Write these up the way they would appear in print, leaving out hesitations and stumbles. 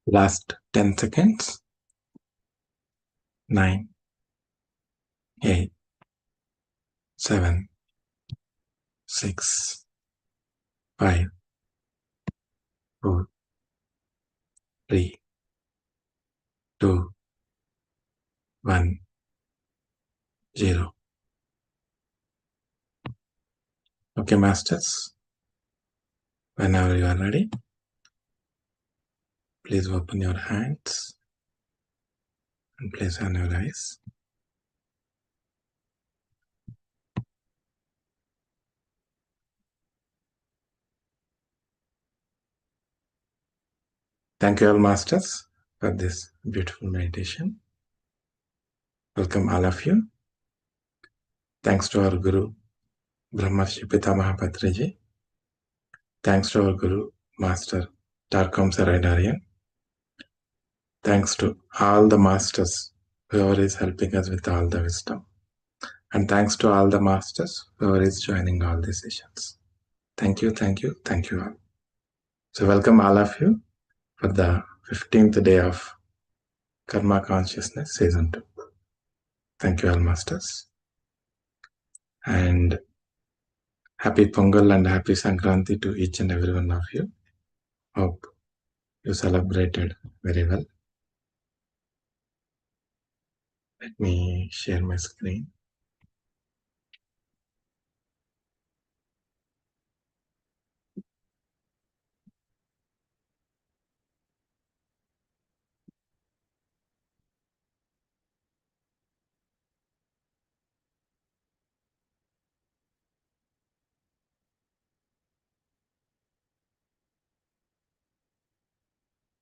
Last 10 seconds. 9, 8, 7, 6, 5, 4, 3, 2, 1, 0. Okay, masters. Whenever you are ready, please open your hands and place on your eyes. Thank you all, masters, for this beautiful meditation. Welcome all of you. Thanks to our Guru, Brahmarshi Pitamaha Patriji. Thanks to our Guru, Master Tarkam Saradarian. Thanks to all the masters, whoever is helping us with all the wisdom. And thanks to all the masters, whoever is joining all the sessions. Thank you, thank you, thank you all. So welcome all of you for the 15th day of Karma Consciousness Season 2. Thank you all, masters. And happy Pongal and happy Sankranti to each and every one of you. Hope you celebrated very well. Let me share my screen.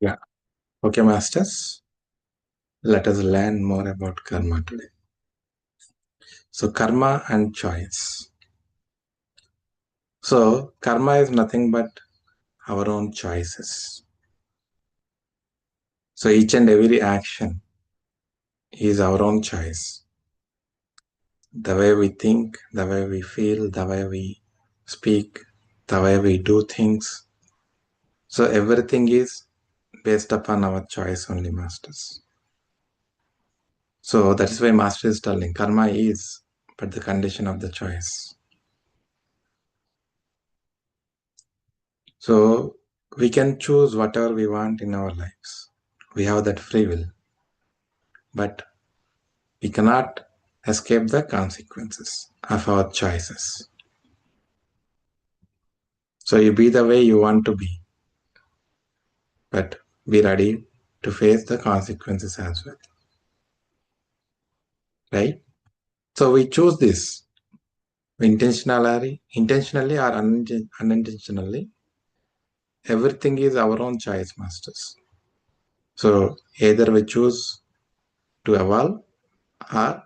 Yeah. Okay, masters. Let us learn more about karma today. So karma and choice. So karma is nothing but our own choices. So each and every action is our own choice. The way we think, the way we feel, the way we speak, the way we do things. So everything is based upon our choice only, masters. So that is why master is telling karma is but the condition of the choice. So we can choose whatever we want in our lives. We have that free will. But we cannot escape the consequences of our choices. So you be the way you want to be, but be ready to face the consequences as well. Right? So we choose this intentionally or unintentionally. Everything is our own choice, masters. So either we choose to evolve or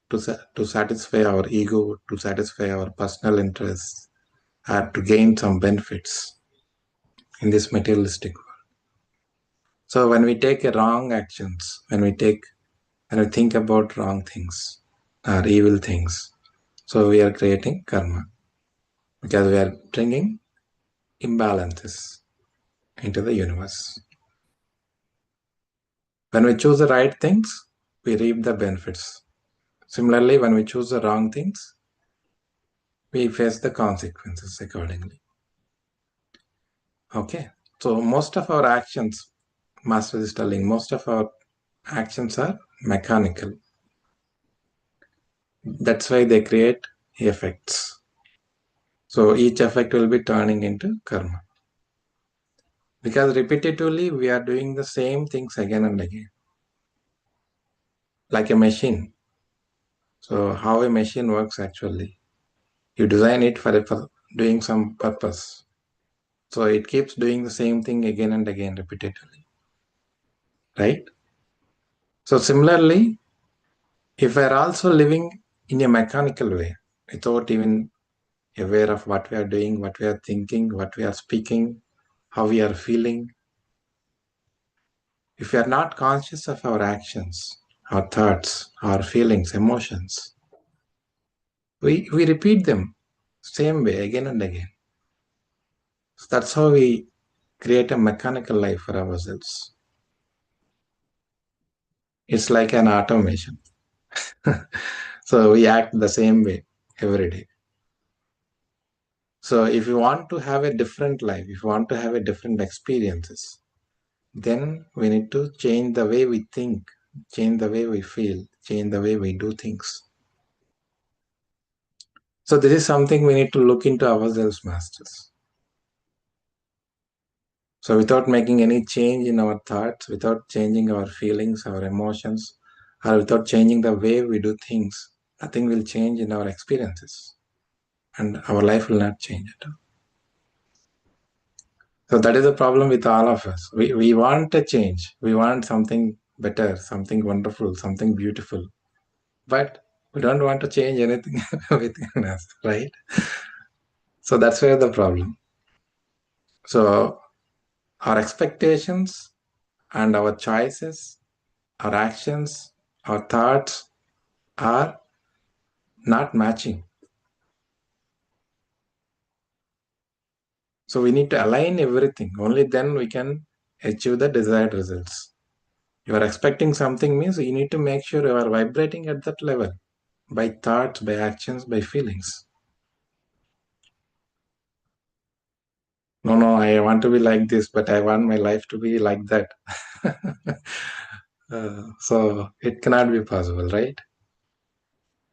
to satisfy our ego, to satisfy our personal interests, or to gain some benefits in this materialistic world. So when we take wrong actions, when we think about wrong things or evil things, so we are creating karma because we are bringing imbalances into the universe. When we choose the right things, we reap the benefits. Similarly, when we choose the wrong things, we face the consequences accordingly. Okay, so most of our actions, Master is telling, most of our actions are mechanical. That's why they create effects. So each effect will be turning into karma. Because repetitively we are doing the same things again and again. Like a machine. So how a machine works actually. You design it for doing some purpose. So it keeps doing the same thing again and again repetitively. Right? So similarly, if we are also living in a mechanical way, without even aware of what we are doing, what we are thinking, what we are speaking, how we are feeling, if we are not conscious of our actions, our thoughts, our feelings, emotions, we repeat them same way again and again. So that's how we create a mechanical life for ourselves. It's like an automation. So we act the same way every day. So if you want to have a different life, if you want to have a different experiences, then we need to change the way we think, change the way we feel, change the way we do things. So this is something we need to look into ourselves, masters. So without making any change in our thoughts, without changing our feelings, our emotions, or without changing the way we do things, nothing will change in our experiences. And our life will not change at all. So that is the problem with all of us. We want a change. We want something better, something wonderful, something beautiful. But we don't want to change anything within us, right? So that's where the problem. So our expectations and our choices, our actions, our thoughts are not matching. So we need to align everything. Only then we can achieve the desired results. You are expecting something means you need to make sure you are vibrating at that level by thoughts, by actions, by feelings. No, I want to be like this, but I want my life to be like that. So it cannot be possible, right?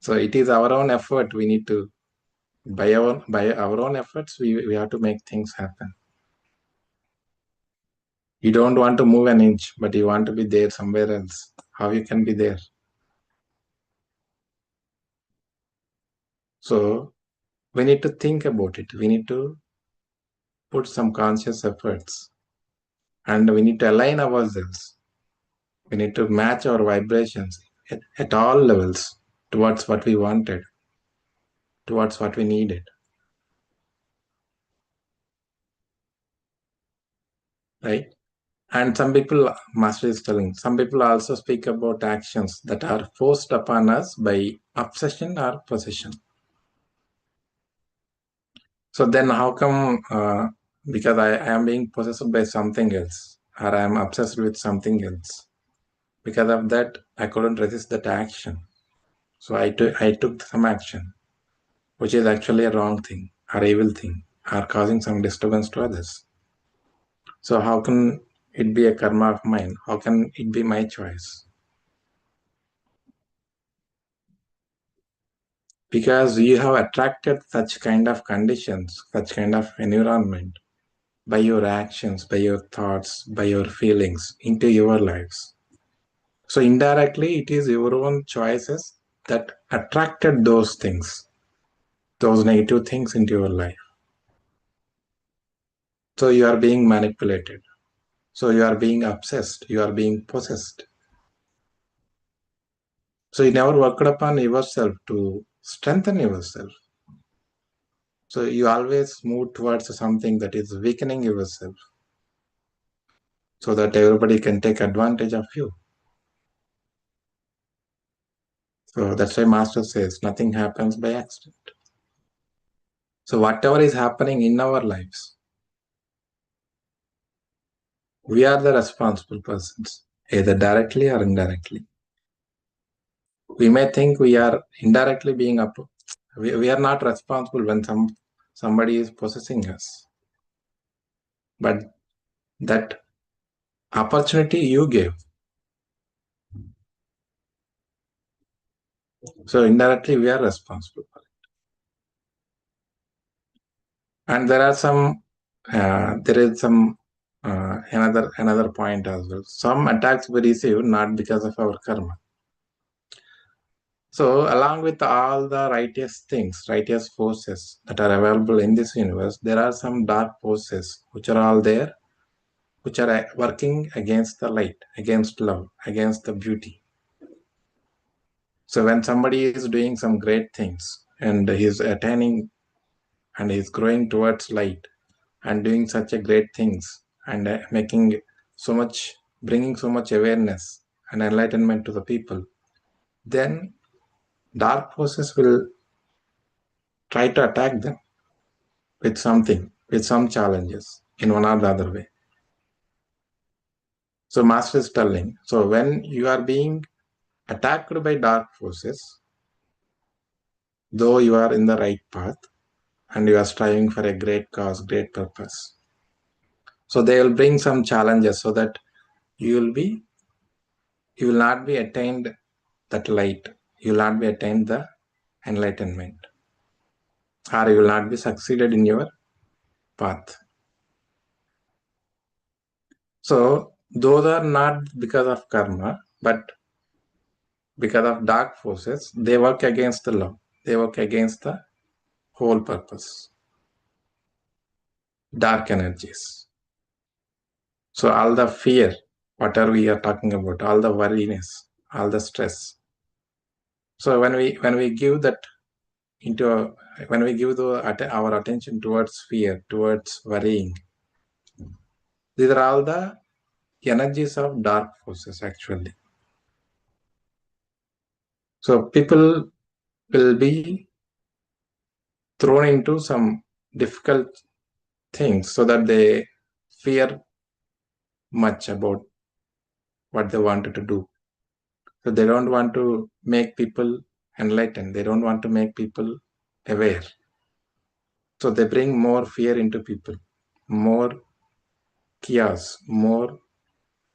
So it is our own effort. We need to, by our own efforts, we have to make things happen. You don't want to move an inch, but you want to be there somewhere else. How you can be there? So we need to think about it. We need to put some conscious efforts, and we need to align ourselves. We need to match our vibrations at all levels towards what we wanted, towards what we needed, right? And some people, Master is telling, some people also speak about actions that are forced upon us by obsession or possession. So then how come, because I am being possessed by something else, or I am obsessed with something else. Because of that, I couldn't resist that action. So I took some action, which is actually a wrong thing, or evil thing, or causing some disturbance to others. So how can it be a karma of mine? How can it be my choice? Because you have attracted such kind of conditions, such kind of environment by your actions, by your thoughts, by your feelings into your lives. So indirectly, it is your own choices that attracted those things, those negative things into your life. So you are being manipulated. So you are being obsessed. You are being possessed. So you never worked upon yourself to strengthen yourself. So you always move towards something that is weakening yourself so that everybody can take advantage of you. So that's why Master says nothing happens by accident. So whatever is happening in our lives, we are the responsible persons, either directly or indirectly. We may think we are indirectly being up. We are not responsible when somebody is possessing us. But that opportunity you gave. So indirectly we are responsible for it. And there is some another point as well. Some attacks we receive not because of our karma. So along with all the righteous things, righteous forces that are available in this universe, there are some dark forces which are all there, which are working against the light, against love, against the beauty. So when somebody is doing some great things and he's attaining and he's growing towards light and doing such a great things and making so much, bringing so much awareness and enlightenment to the people, then dark forces will try to attack them with something, with some challenges in one or the other way. So Master is telling, so when you are being attacked by dark forces, though you are in the right path and you are striving for a great cause, great purpose, so they will bring some challenges so that you will not be attained that light. You will not be attained the enlightenment, or you will not be succeeded in your path. So those are not because of karma, but because of dark forces. They work against the law. They work against the whole purpose. Dark energies. So all the fear, whatever we are talking about, all the worriness, all the stress. So when we give that into when we give our attention towards fear, towards worrying, these are all the energies of dark forces actually. So people will be thrown into some difficult things so that they fear much about what they wanted to do. So they don't want to make people enlightened. They don't want to make people aware. So they bring more fear into people, more chaos, more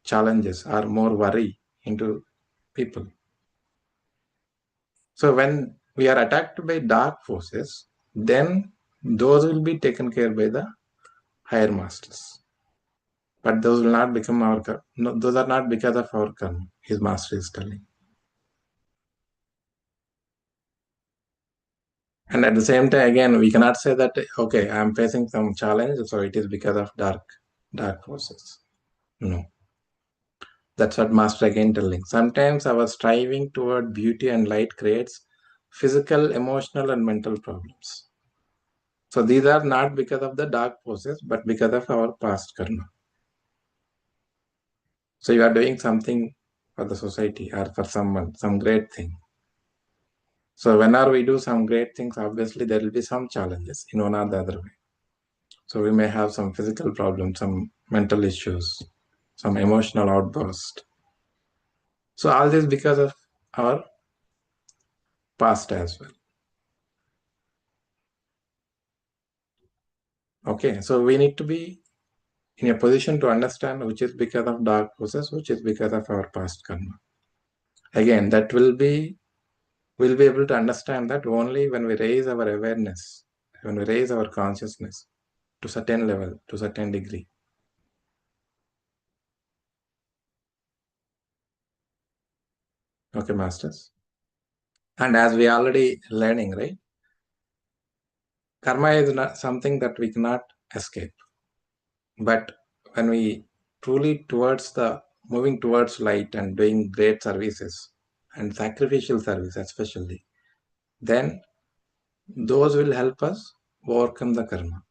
challenges, or more worry into people. So when we are attacked by dark forces, then those will be taken care by the higher masters. But those will not become our karma. No, those are not because of our karma, his master is telling. And at the same time, again, we cannot say that, okay, I'm facing some challenge, so it is because of dark forces. No. That's what Master again telling. Sometimes our striving toward beauty and light creates physical, emotional, and mental problems. So these are not because of the dark forces, but because of our past karma. So you are doing something for the society or for someone, some great thing. So whenever we do some great things, obviously there will be some challenges in one or the other way. So we may have some physical problems, some mental issues, some emotional outburst. So all this because of our past as well. Okay, so we need to be in a position to understand which is because of dark forces, which is because of our past karma. Again, we'll be able to understand that only when we raise our awareness, when we raise our consciousness to certain level, to certain degree. Okay, masters. And as we already learning, right? Karma is not something that we cannot escape. But when we truly towards the moving towards light and doing great services and sacrificial service especially, then those will help us overcome the karma.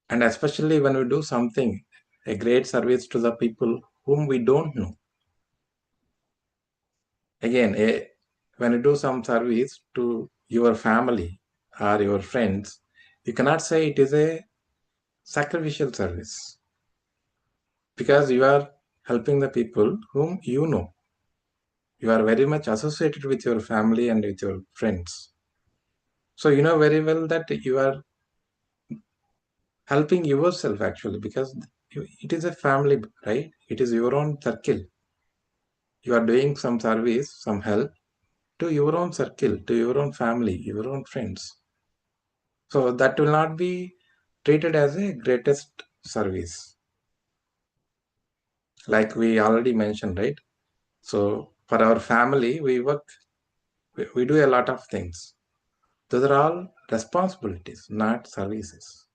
And especially when we do something, a great service to the people whom we don't know. Again, when you do some service to your family or your friends, you cannot say it is a sacrificial service because you are helping the people whom you know. You are very much associated with your family and with your friends. So you know very well that you are helping yourself actually because it is a family, right? It is your own circle. You are doing some service, some help to your own circle, to your own family, your own friends. So that will not be treated as a greatest service. Like we already mentioned, right? So for our family, we work, we do a lot of things. Those are all responsibilities, not services.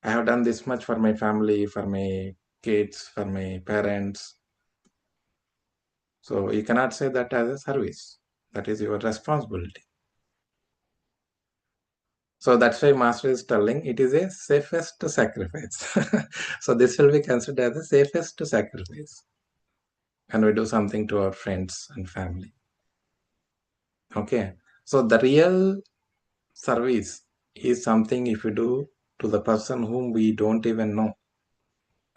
I have done this much for my family, for my kids, for my parents. So you cannot say that as a service. That is your responsibility. So that's why Master is telling it is a safest sacrifice. So this will be considered as the safest sacrifice. And we do something to our friends and family. Okay. So the real service is something if you do to the person whom we don't even know,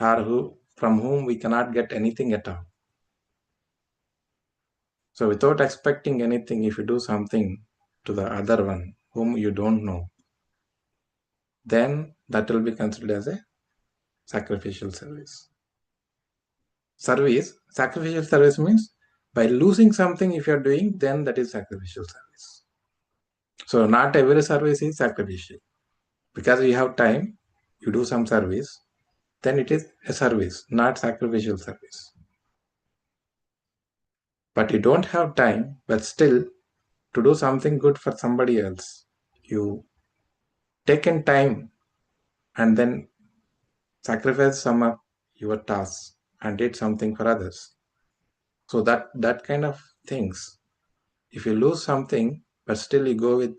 or from whom we cannot get anything at all. So without expecting anything, if you do something to the other one whom you don't know, then that will be considered as a sacrificial service. Sacrificial service means by losing something if you're doing, then that is sacrificial service. So not every service is sacrificial. Because you have time, you do some service, then it is a service, not sacrificial service. But you don't have time, but still to do something good for somebody else, you taken time and then sacrifice some of your tasks and did something for others. So that kind of things, if you lose something but still you go with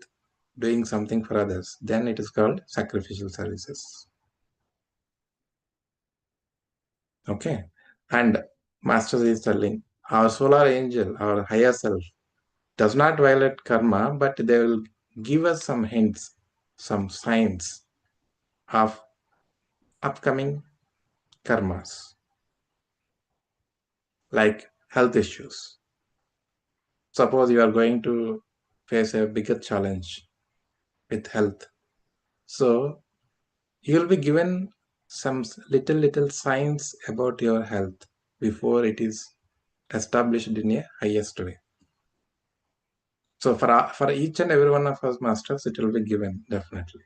doing something for others, then it is called sacrificial services. Okay. And Master is telling our solar angel, our higher self, does not violate karma, but they will give us some hints, some signs of upcoming karmas, like health issues. Suppose you are going to face a bigger challenge with health. So you will be given some little signs about your health before it is established in a highest way. So for each and every one of us masters, it will be given definitely.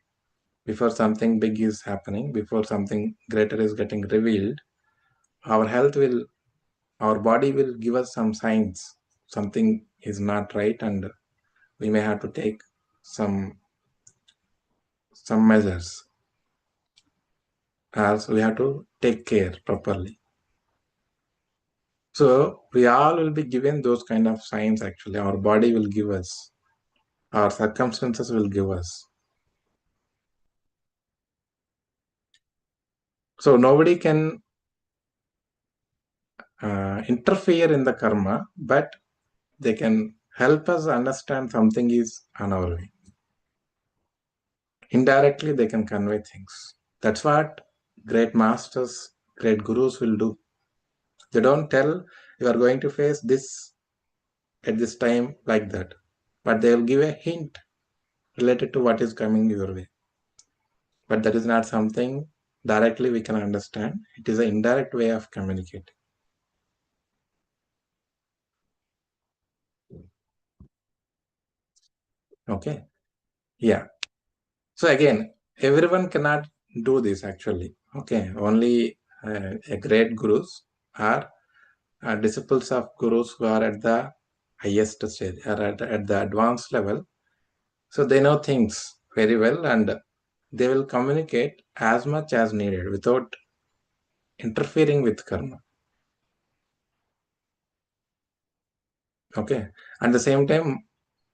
Before something big is happening, before something greater is getting revealed, our body will give us some signs. Something is not right, and we may have to take some measures. Also, we have to take care properly. So we all will be given those kind of signs. Actually, our body will give us, our circumstances will give us. So nobody can interfere in the karma, but they can help us understand something is on our way. Indirectly, they can convey things. That's what great masters, great gurus will do. They don't tell you are going to face this at this time like that, but they will give a hint related to what is coming your way. But that is not something directly we can understand. It is an indirect way of communicating. Okay. Yeah. So again, everyone cannot do this actually. Okay. Only a great gurus are disciples of gurus who are at the highest stage or at the advanced level. So they know things very well and they will communicate as much as needed without interfering with karma. Okay. At the same time,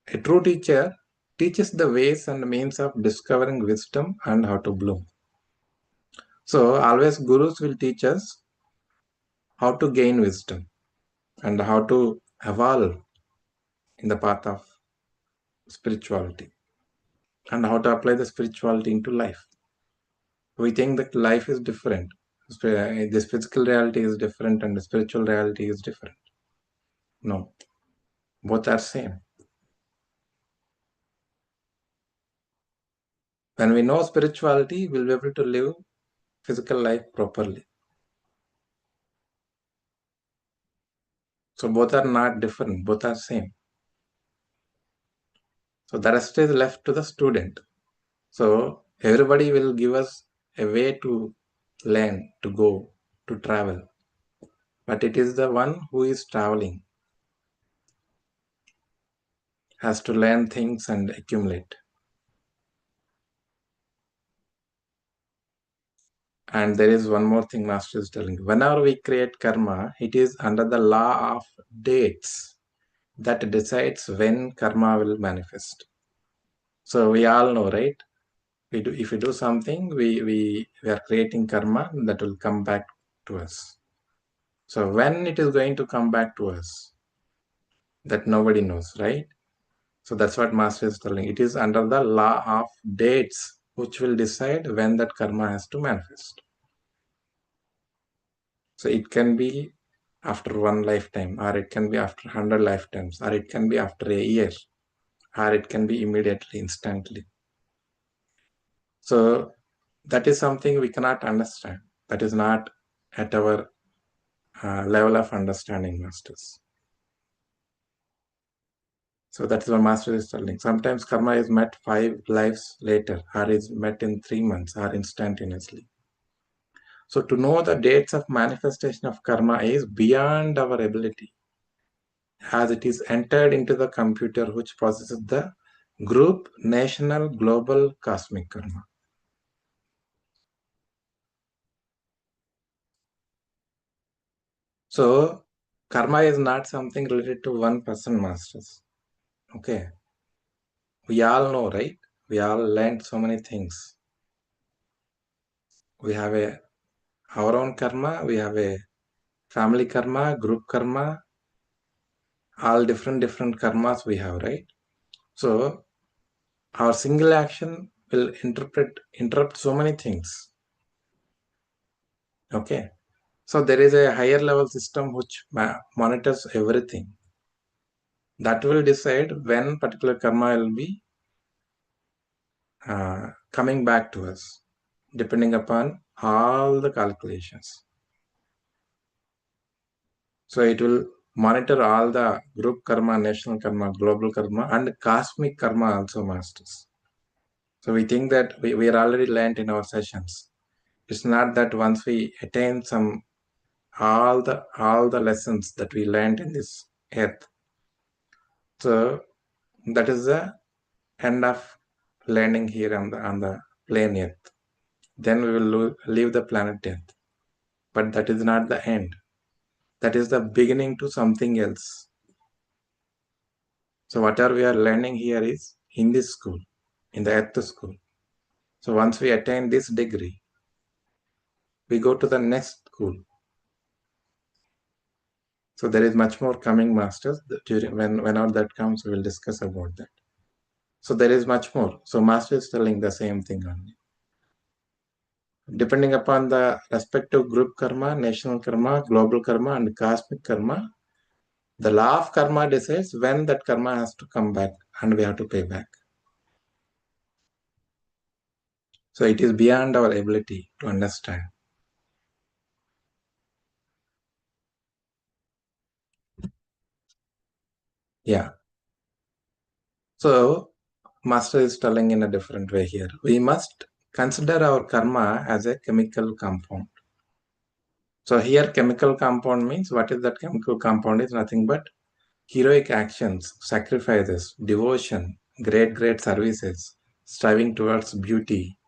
a true teacher teaches the ways and means of discovering wisdom and how to bloom. So always gurus will teach us how to gain wisdom and how to evolve in the path of spirituality and how to apply the spirituality into life. We think that life is different. This physical reality is different and the spiritual reality is different. No, both are same. When we know spirituality, we'll be able to live physical life properly. So both are not different, both are same. So the rest is left to the student. So everybody will give us a way to learn, to go, to travel. But it is the one who is traveling has to learn things and accumulate. And there is one more thing Master is telling. Whenever we create karma, it is under the law of dates that decides when karma will manifest. So we all know, right? If we do something, we are creating karma that will come back to us. So when it is going to come back to us, that nobody knows, right? So that's what Master is telling. It is under the law of dates which will decide when that karma has to manifest. So it can be after one lifetime, or it can be after 100 lifetimes, or it can be after a year, or it can be immediately, instantly. So that is something we cannot understand. That is not at our level of understanding, masters. So that is what master is telling. Sometimes karma is met 5 lives later, or is met in 3 months, or instantaneously. So to know the dates of manifestation of karma is beyond our ability, as it is entered into the computer which processes the group, national, global, cosmic karma. So karma is not something related to one person, masters. Okay. We all know, right? We all learned so many things. We have our own karma, we have a family karma, group karma, all different karmas we have, right? So our single action will interrupt so many things. Okay. So there is a higher level system which monitors everything. That will decide when particular karma will be coming back to us, depending upon all the calculations. So it will monitor all the group karma, national karma, global karma, and cosmic karma also, masters. So we think that we are already learned in our sessions. It's not that once we attain all the lessons that we learned in this earth. So that is the end of learning here on the plane earth. Then we will leave the planet earth. But that is not the end. That is the beginning to something else. So whatever we are learning here is in this school, in the earth school. So once we attain this degree, we go to the next school. So there is much more coming, masters. Whenever that comes, we will discuss about that. So there is much more. So master is telling the same thing only. Depending upon the respective group karma, national karma, global karma, and cosmic karma, the law of karma decides when that karma has to come back and we have to pay back. So it is beyond our ability to understand. Yeah. So master is telling in a different way here. We must consider our karma as a chemical compound. So here chemical compound means, what is that chemical compound? Is nothing but heroic actions, sacrifices, devotion, great services, striving towards beauty,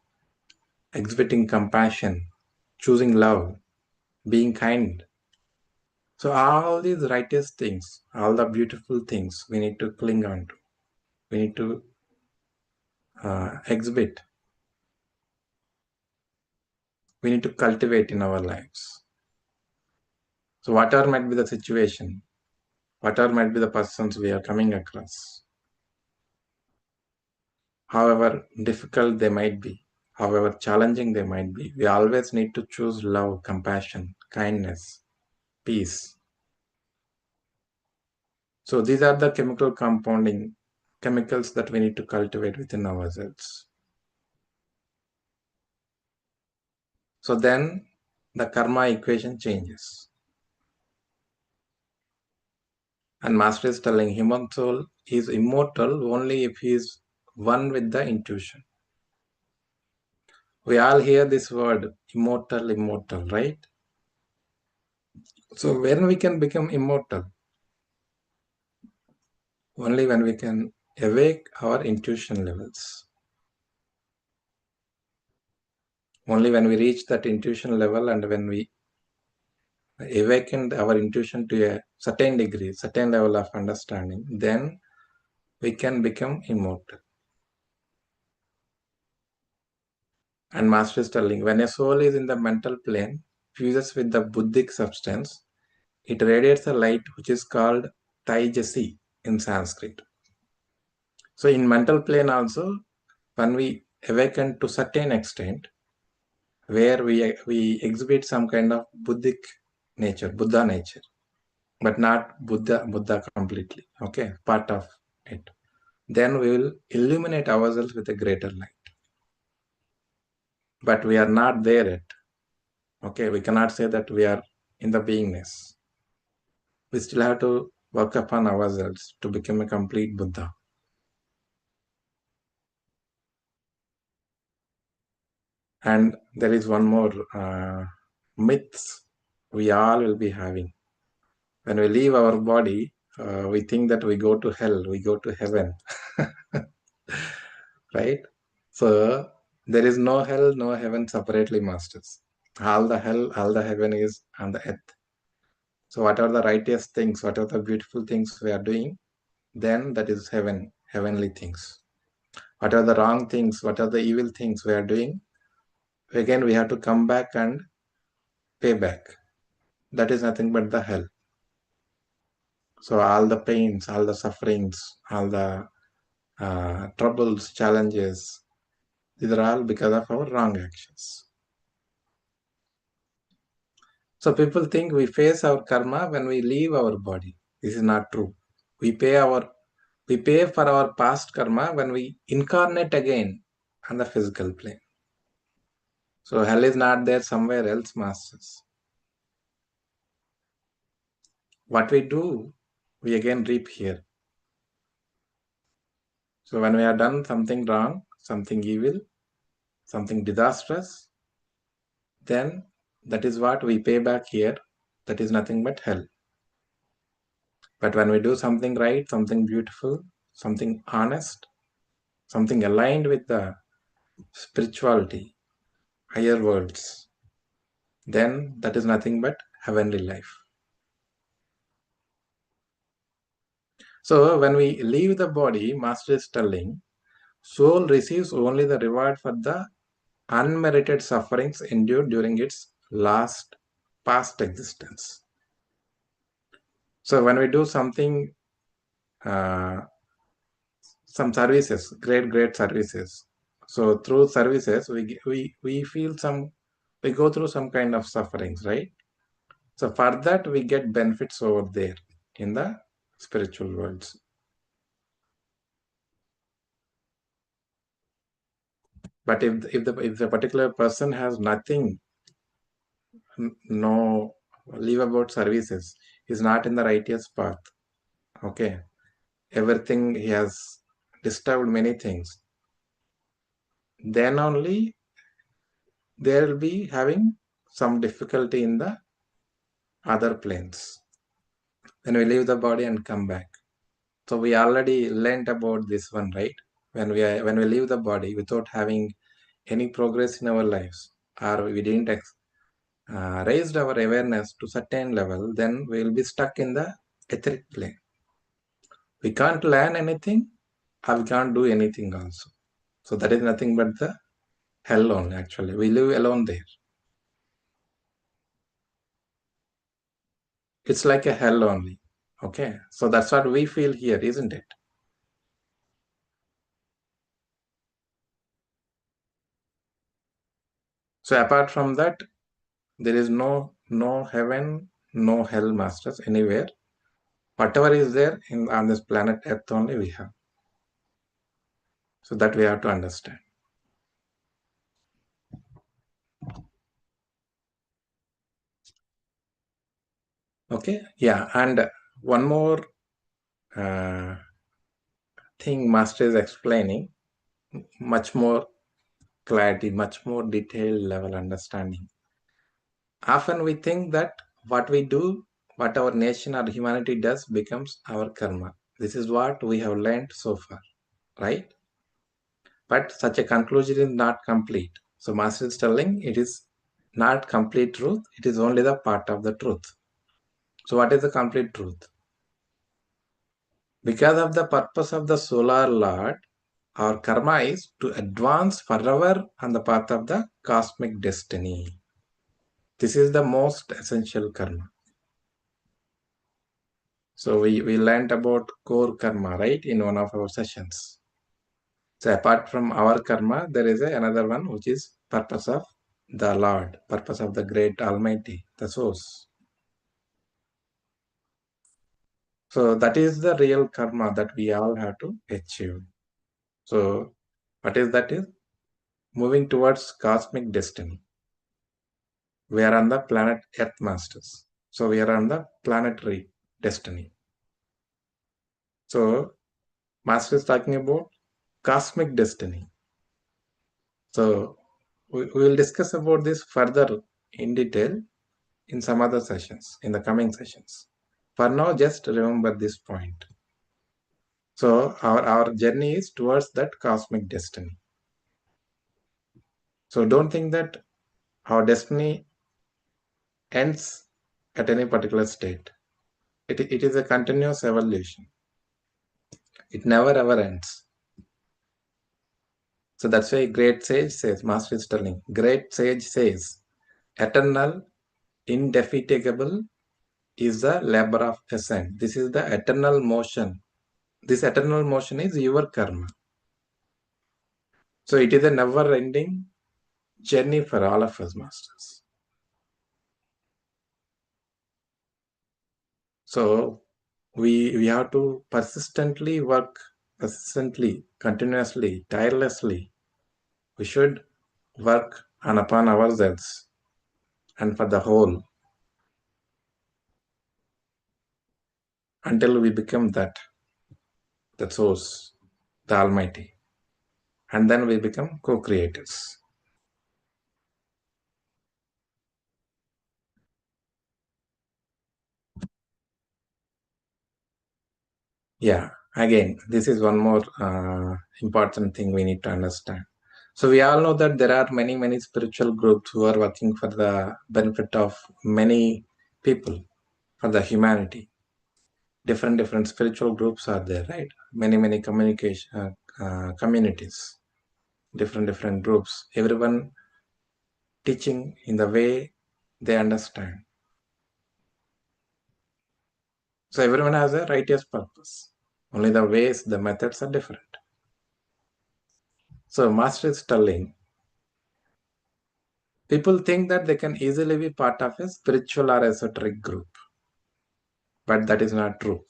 exhibiting compassion, choosing love, being kind. So all these righteous things, all the beautiful things we need to cling on to. We need to exhibit. We need to cultivate in our lives. So whatever might be the situation, whatever might be the persons we are coming across, however difficult they might be, however challenging they might be, we always need to choose love, compassion, kindness, peace. So these are the chemical compounding chemicals that we need to cultivate within ourselves. So then the karma equation changes. And master is telling human soul is immortal only if he is one with the intuition. We all hear this word immortal, right? So when we can become immortal? Only when we can awake our intuition levels. Only when we reach that intuition level and when we awaken our intuition to a certain degree, certain level of understanding, then we can become immortal. And master is telling, when a soul is in the mental plane, fuses with the buddhic substance, it radiates a light which is called Taijasi in Sanskrit. So in mental plane also, when we awakened to certain extent, where we exhibit some kind of Buddhic nature, Buddha nature, but not Buddha completely. Okay, part of it. Then we will illuminate ourselves with a greater light. But we are not there yet. Okay, we cannot say that we are in the beingness. We still have to work upon ourselves to become a complete Buddha. And there is one more myth we all will be having. When we leave our body, we think that we go to hell, we go to heaven, right? So there is no hell, no heaven separately, masters. All the hell, all the heaven is on the earth. So what are the righteous things, what are the beautiful things we are doing, then that is heaven, heavenly things. What are the wrong things, what are the evil things we are doing, again we have to come back and pay back. That is nothing but the hell. So all the pains, all the sufferings, all the troubles, challenges, these are all because of our wrong actions. So people think we face our karma when we leave our body. This is not true. We pay for our past karma when we incarnate again on the physical plane. So hell is not there somewhere else, masters. What we do, we again reap here. So when we have done something wrong, something evil, something disastrous, then that is what we pay back here. That is nothing but hell. But when we do something right, something beautiful, something honest, something aligned with the spirituality, higher worlds, then that is nothing but heavenly life. So when we leave the body, Master is telling, soul receives only the reward for the unmerited sufferings endured during its last past existence. So when we do something, some services, great services. So through services, we feel some, we go through some kind of sufferings, right? So for that, we get benefits over there in the spiritual worlds. But if the particular person has nothing, no leave about services, is not in the righteous path. Okay, everything he has disturbed many things. Then only there will be having some difficulty in the other planes when we leave the body and come back. So we already learned about this one, right? When we leave the body without having any progress in our lives, or we didn't raised our awareness to certain level, then we will be stuck in the etheric plane. We can't learn anything, or we can't do anything also. So that is nothing but the hell on. Actually, we live alone there. It's like a hell only. Okay, so that's what we feel here, isn't it? So apart from that, there is no heaven, no hell, masters, anywhere. Whatever is there on this planet Earth only we have. So that we have to understand. Okay, yeah, and one more uh, thing master is explaining, much more clarity, much more detailed level understanding. Often we think that what we do, what our nation or humanity does becomes our karma. This is what we have learned so far, right? But such a conclusion is not complete. So master is telling it is not complete truth, it is only the part of the truth. So what is the complete truth? Because of the purpose of the solar lord, our karma is to advance forever on the path of the cosmic destiny. This is the most essential karma. So we learned about core karma, right, in one of our sessions. So apart from our karma, there is another one which is purpose of the Lord, purpose of the great Almighty, the source. So that is the real karma that we all have to achieve. So what is that is? Moving towards cosmic destiny. We are on the planet Earth Masters. So we are on the planetary destiny. So Master is talking about cosmic destiny. So we will discuss about this further in detail in some other sessions, in the coming sessions. For now, just remember this point. So our journey is towards that cosmic destiny. So don't think that our destiny ends at any particular state. It is a continuous evolution. It never ever ends. So that's why great sage says, Master is telling, great sage says, eternal, indefatigable is the labor of ascent. This is the eternal motion. This eternal motion is your karma. So it is a never ending journey for all of us, masters. So we have to persistently work, persistently, continuously, tirelessly. We should work on upon ourselves and for the whole until we become that, the source, the Almighty. And then we become co-creators. Yeah, again, this is one more important thing we need to understand. So we all know that there are many, many spiritual groups who are working for the benefit of many people, for the humanity. Different spiritual groups are there, right? Many communication communities, different groups. Everyone teaching in the way they understand. So everyone has a righteous purpose. Only the ways, the methods are different. So Master is telling people think that they can easily be part of a spiritual or esoteric group, but that is not true.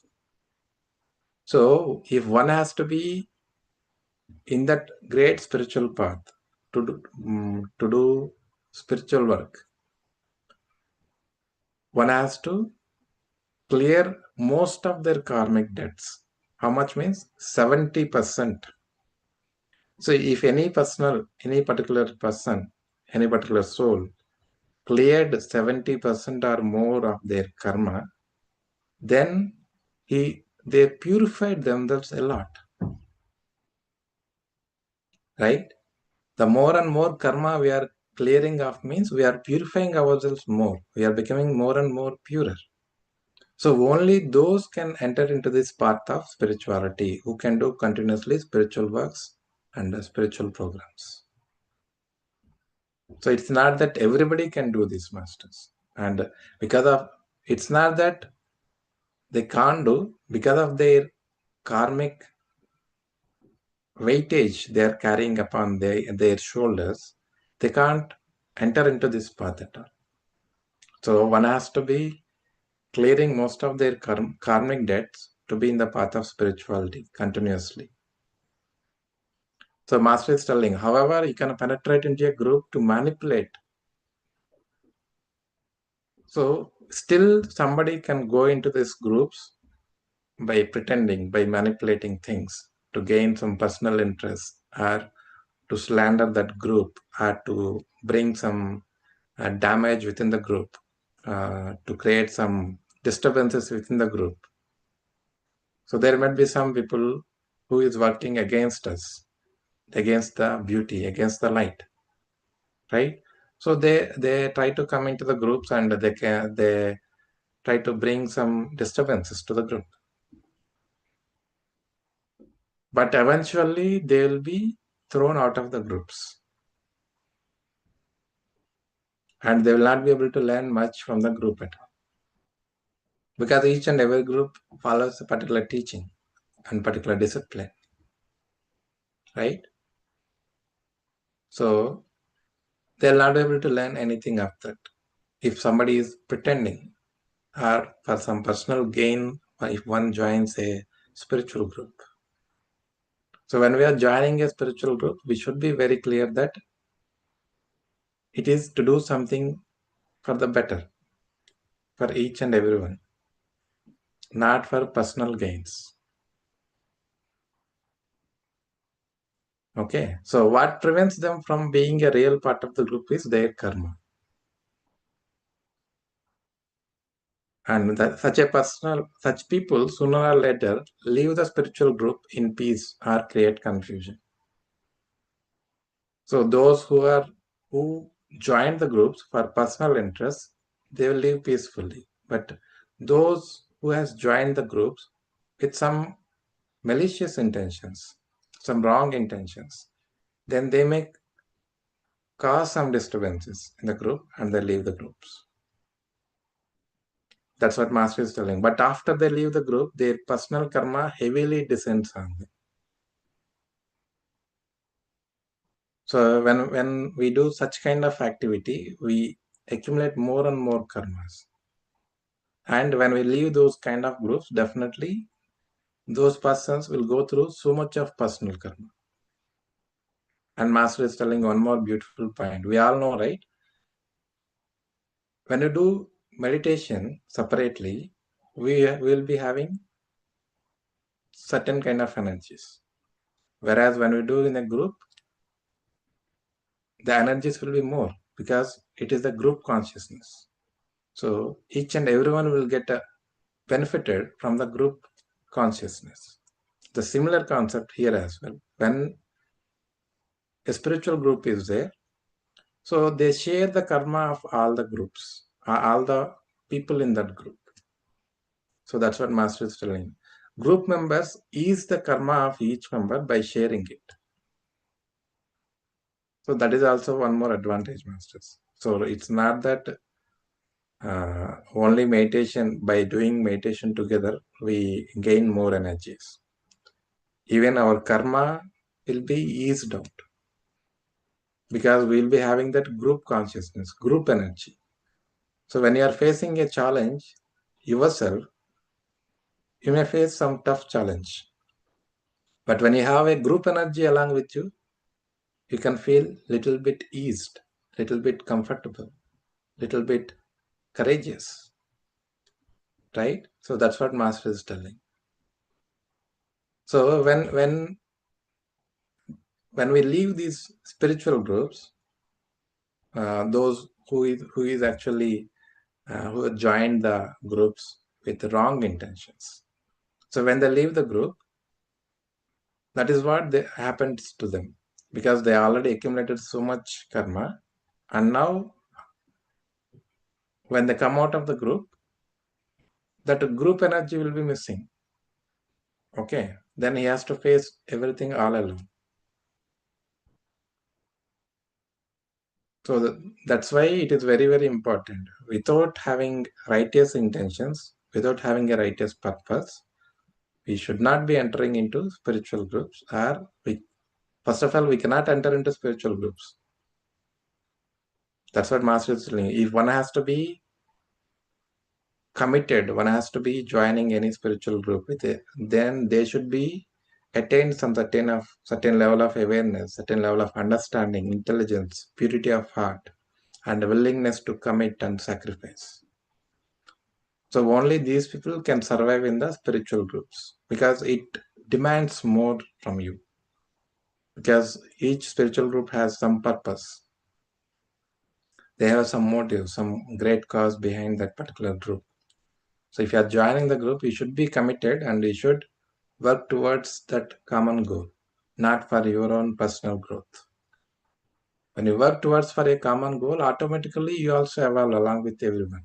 So if one has to be in that great spiritual path to do spiritual work, one has to clear most of their karmic debts. How much means 70%. So if any particular person, any particular soul cleared 70% or more of their karma, then they purified themselves a lot, right? The more and more karma we are clearing off means we are purifying ourselves more. We are becoming more and more purer. So only those can enter into this path of spirituality who can do continuously spiritual works and spiritual programs. So it's not that everybody can do this, masters. And because of, it's not that they can't do, because of their karmic weightage they are carrying upon their shoulders, they can't enter into this path at all. So one has to be clearing most of their karmic debts to be in the path of spirituality continuously. So Master is telling, however, you can penetrate into a group to manipulate. So still somebody can go into these groups by pretending, by manipulating things to gain some personal interest or to slander that group or to bring some damage within the group, to create some disturbances within the group. So there might be some people who is working against us, against the beauty, against the light, right? So they try to come into the groups and they try to bring some disturbances to the group. But eventually they will be thrown out of the groups. And they will not be able to learn much from the group at all. Because each and every group follows a particular teaching and particular discipline. right? So they'll not be able to learn anything of that. If somebody is pretending or for some personal gain, if one joins a spiritual group. So when we are joining a spiritual group, we should be very clear that it is to do something for the better for each and everyone, not for personal gains. Okay, so what prevents them from being a real part of the group is their karma. And that such people sooner or later leave the spiritual group in peace or create confusion. So those who join the groups for personal interests, they will live peacefully. But those who has joined the groups with some malicious intentions, some wrong intentions, then they may cause some disturbances in the group and they leave the groups. That's what Master is telling. But after they leave the group, their personal karma heavily descends on them. So when we do such kind of activity, we accumulate more and more karmas. And when we leave those kind of groups, definitely those persons will go through so much of personal karma. And Master is telling one more beautiful point. We all know, right? When you do meditation separately, we will be having certain kind of energies. Whereas when we do in a group, the energies will be more because it is the group consciousness. So each and everyone will get benefited from the group consciousness. The similar concept here as well. When a spiritual group is there, so they share the karma of all the groups, all the people in that group. So that's what Master is telling. Group members ease the karma of each member by sharing it. So that is also one more advantage, Masters. So it's not that only meditation, by doing meditation together, we gain more energies. Even our karma will be eased out because we'll be having that group consciousness, group energy. So when you are facing a challenge yourself, you may face some tough challenge. But when you have a group energy along with you, you can feel little bit eased, little bit comfortable, little bit courageous, right? So that's what Master is telling. So when we leave these spiritual groups, those who is actually who joined the groups with wrong intentions. So when they leave the group, that is what happens to them because they already accumulated so much karma, and now when they come out of the group, that group energy will be missing. Okay, then he has to face everything all alone. So that's why it is very, very important. Without having righteous intentions, without having a righteous purpose, we should not be entering into spiritual groups. Or first of all, we cannot enter into spiritual groups. That's what Master is telling. If one has to be committed, one has to be joining any spiritual group with it, then they should be attained some certain level of awareness, certain level of understanding, intelligence, purity of heart, and willingness to commit and sacrifice. So only these people can survive in the spiritual groups because it demands more from you. Because each spiritual group has some purpose. They have some motive, some great cause behind that particular group. So if you are joining the group, you should be committed and you should work towards that common goal, not for your own personal growth. When you work towards for a common goal, automatically you also evolve along with everyone.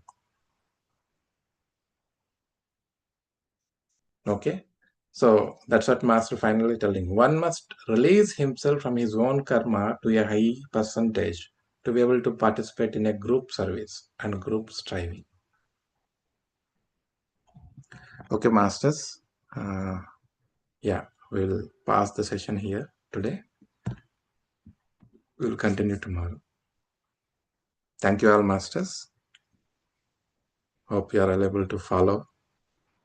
Okay? So that's what Master finally telling. One must release himself from his own karma to a high percentage to be able to participate in a group service and group striving. Okay, Masters. Yeah, we'll pass the session here. today. We will continue tomorrow. Thank you all, masters. Hope you are able to follow.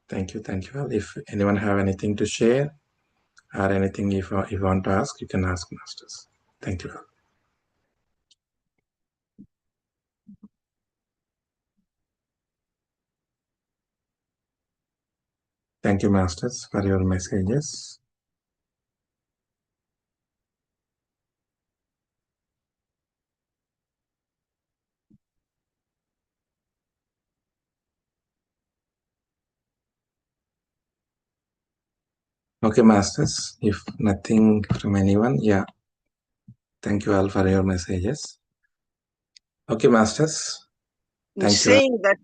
Thank you all. If anyone have anything to share or anything if you want to ask, you can ask, masters. Thank you all. Thank you, masters, for your messages. Okay, masters, if nothing from anyone, yeah. Thank you all for your messages. Okay, masters. Thank you. Saying that,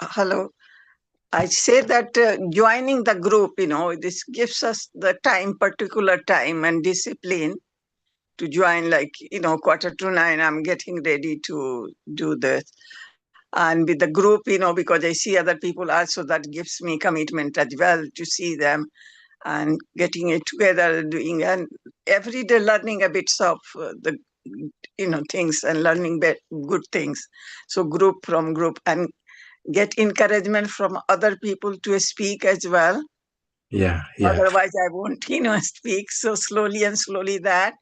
hello. I say that joining the group, this gives us the time, particular time and discipline to join, like, 8:45, I'm getting ready to do this. And with the group, because I see other people also, that gives me commitment as well to see them and getting it together, doing, and every day learning a bit of the, things and learning good things. So group from group, and get encouragement from other people to speak as well. Yeah. Otherwise, I won't, speak. So slowly that.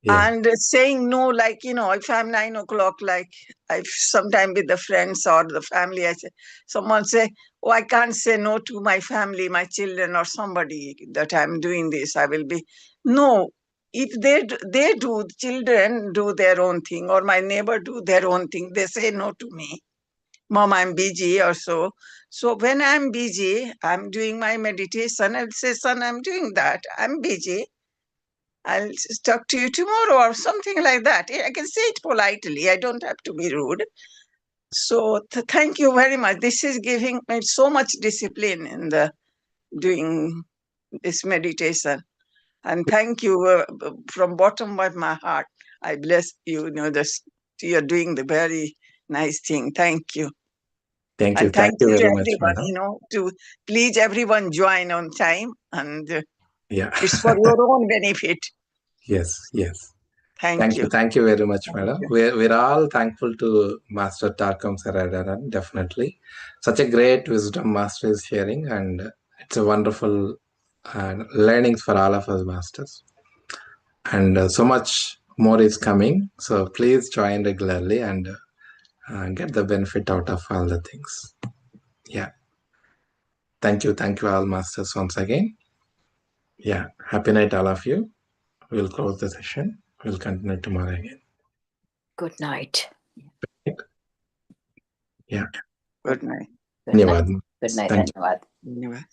Yeah. And saying no, like, if I'm 9:00, like I sometime with the friends or the family, I say, someone say, oh, I can't say no to my family, my children, or somebody that I'm doing this. I will be, no. If they do, children do their own thing, or my neighbor do their own thing, they say no to me. Mom, I'm busy or so. So when I'm busy, I'm doing my meditation. I'll say, son, I'm doing that. I'm busy. I'll talk to you tomorrow or something like that. I can say it politely. I don't have to be rude. So thank you very much. This is giving me so much discipline in the doing this meditation. And thank you from bottom of my heart. I bless you. You're doing the very nice thing. Thank you. Thank you. And thank you to very much, everyone, madam. to please everyone join on time, and Yeah. it's for your own benefit. Yes. Thank you. Thank you very much, madam. We're all thankful to Master Tarkam Saradaran, definitely. Such a great wisdom Master is sharing, and it's a wonderful learnings for all of us, masters. And so much more is coming. So please join regularly and get the benefit out of all the things. Yeah. Thank you all, masters, once again. Yeah. Happy night, all of you. We'll close the session. We'll continue tomorrow again. Good night. Yeah. Good night. Good night. Dhanyavad. Good night. Thank you. Dhanyavad. Dhanyavad.